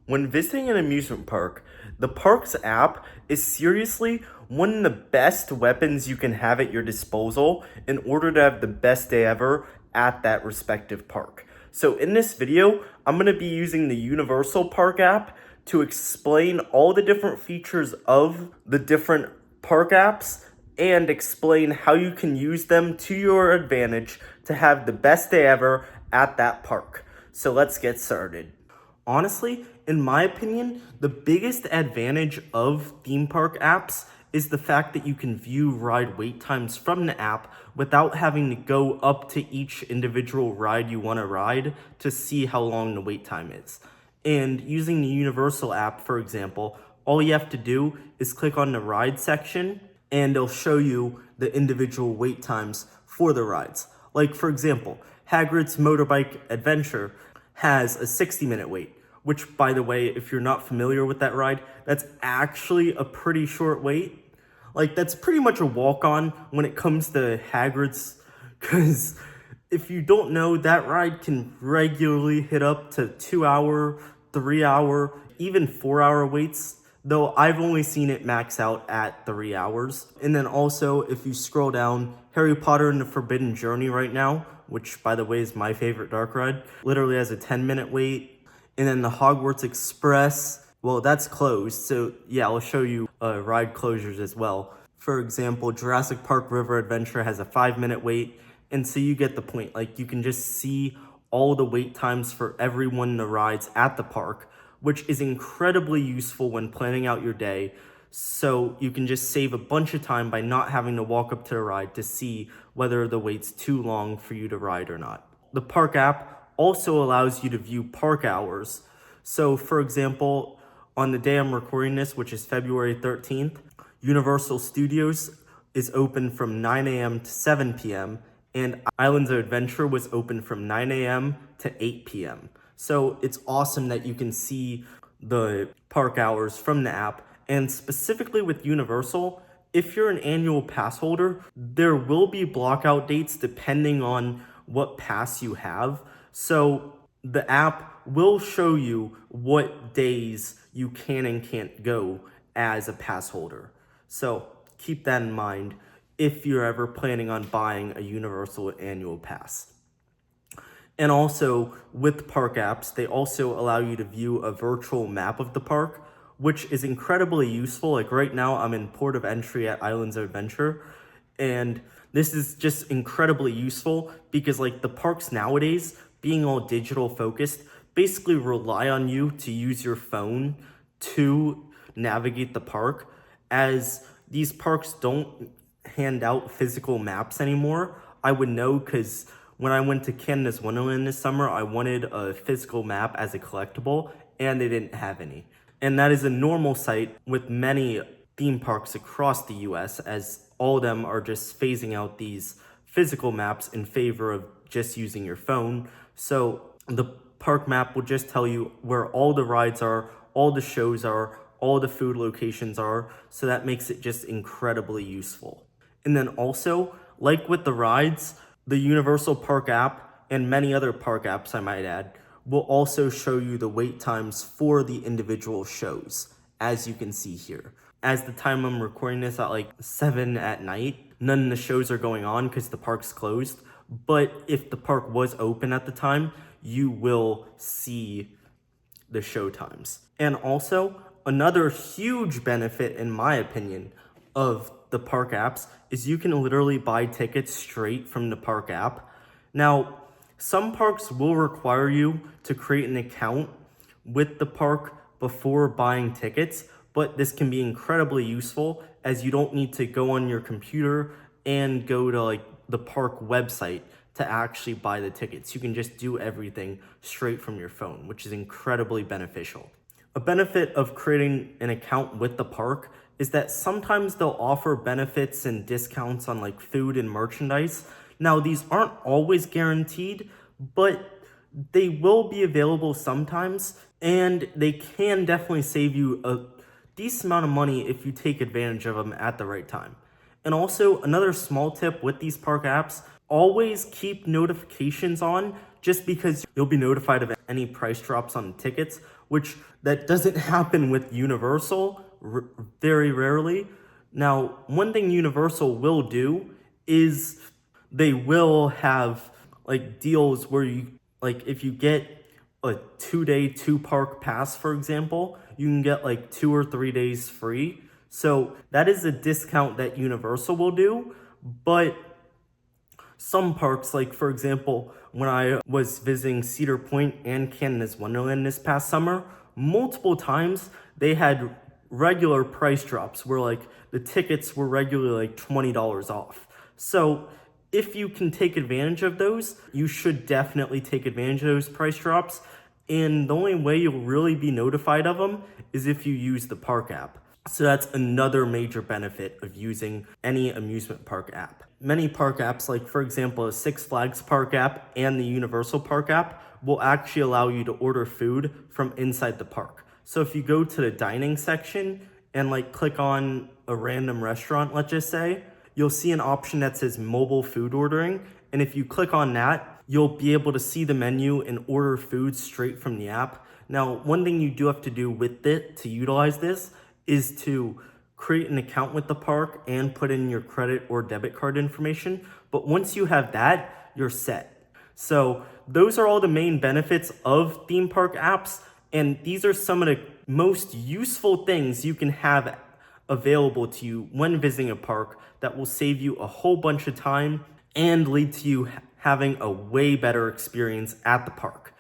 When visiting an amusement park, the park's app is seriously one of the best weapons you can have at your disposal in order to have the best day ever at that respective park. So in this video, I'm going to be using the Universal Park app to explain all the different features of the different park apps and explain how you can use them to your advantage to have the best day ever at that park. So let's get started. Honestly, in my opinion, the biggest advantage of theme park apps is the fact that you can view ride wait times from the app without having to go up to each individual ride you want to ride to see how long the wait time is. And using the Universal app, for example, all you have to do is click on the ride section and it'll show you the individual wait times for the rides. Like, for example, Hagrid's Motorbike Adventure has a 60-minute wait, which, by the way, if you're not familiar with that ride, that's actually a pretty short wait. Like, that's pretty much a walk-on when it comes to Hagrid's, because if you don't know, that ride can regularly hit up to 2-hour, 3-hour, even 4-hour waits, though I've only seen it max out at 3 hours. And then also, if you scroll down, Harry Potter and the Forbidden Journey right now, which, by the way, is my favorite dark ride, literally has a 10-minute wait. And then the Hogwarts Express, well, that's closed. So yeah, I'll show you ride closures as well. For example, Jurassic Park River Adventure has a 5-minute wait. And so you get the point. Like, you can just see all the wait times for everyone in the rides at the park, which is incredibly useful when planning out your day. So you can just save a bunch of time by not having to walk up to the ride to see whether the wait's too long for you to ride or not. The park app also allows you to view park hours. So for example, on the day I'm recording this, which is February 13th, Universal Studios is open from 9 a.m. to 7 p.m. and Islands of Adventure was open from 9 a.m. to 8 p.m. So it's awesome that you can see the park hours from the app. And specifically with Universal, if you're an annual pass holder, there will be blockout dates depending on what pass you have. So the app will show you what days you can and can't go as a pass holder. So keep that in mind if you're ever planning on buying a Universal annual pass. And also with park apps, they also allow you to view a virtual map of the park, which is incredibly useful. Like right now, I'm in Port of Entry at Islands of Adventure, and this is just incredibly useful because like the parks nowadays, being all digital focused, basically rely on you to use your phone to navigate the park, as these parks don't hand out physical maps anymore. I would know because when I went to Canada's Wonderland this summer, I wanted a physical map as a collectible, and they didn't have any. And that is a normal sight with many theme parks across the US, as all of them are just phasing out these physical maps in favor of just using your phone. So the park map will just tell you where all the rides are, all the shows are, all the food locations are. So that makes it just incredibly useful. And then also, like with the rides, the Universal Park app and many other park apps, I might add, will also show you the wait times for the individual shows, as you can see here. As the time I'm recording this at like 7 at night, none of the shows are going on because the park's closed. But if the park was open at the time, you will see the show times. And also, another huge benefit, in my opinion, of the park apps is you can literally buy tickets straight from the park app. Now, some parks will require you to create an account with the park before buying tickets, but this can be incredibly useful as you don't need to go on your computer and go to like the park website to actually buy the tickets. You can just do everything straight from your phone, which is incredibly beneficial. A benefit of creating an account with the park is that sometimes they'll offer benefits and discounts on like food and merchandise. Now, these aren't always guaranteed, but they will be available sometimes, and they can definitely save you a decent amount of money if you take advantage of them at the right time. And also, another small tip with these park apps, always keep notifications on, just because you'll be notified of any price drops on tickets, which that doesn't happen with Universal very rarely. Now, one thing Universal will do is they will have like deals where you like if you get a 2-day 2 park pass, for example, you can get like 2 or 3 days free. So that is a discount that Universal will do. But some parks, like for example, when I was visiting Cedar Point and Canada's Wonderland this past summer, multiple times they had regular price drops where like the tickets were regularly like $20 off. So if you can take advantage of those, you should definitely take advantage of those price drops. And the only way you'll really be notified of them is if you use the park app. So that's another major benefit of using any amusement park app. Many park apps, like for example, a Six Flags park app and the Universal park app, will actually allow you to order food from inside the park. So if you go to the dining section and like click on a random restaurant, let's just say, you'll see an option that says mobile food ordering. And if you click on that, you'll be able to see the menu and order food straight from the app. Now, one thing you do have to do with it to utilize this is to create an account with the park and put in your credit or debit card information. But once you have that, you're set. So those are all the main benefits of theme park apps. And these are some of the most useful things you can have available to you when visiting a park that will save you a whole bunch of time and lead to you having a way better experience at the park.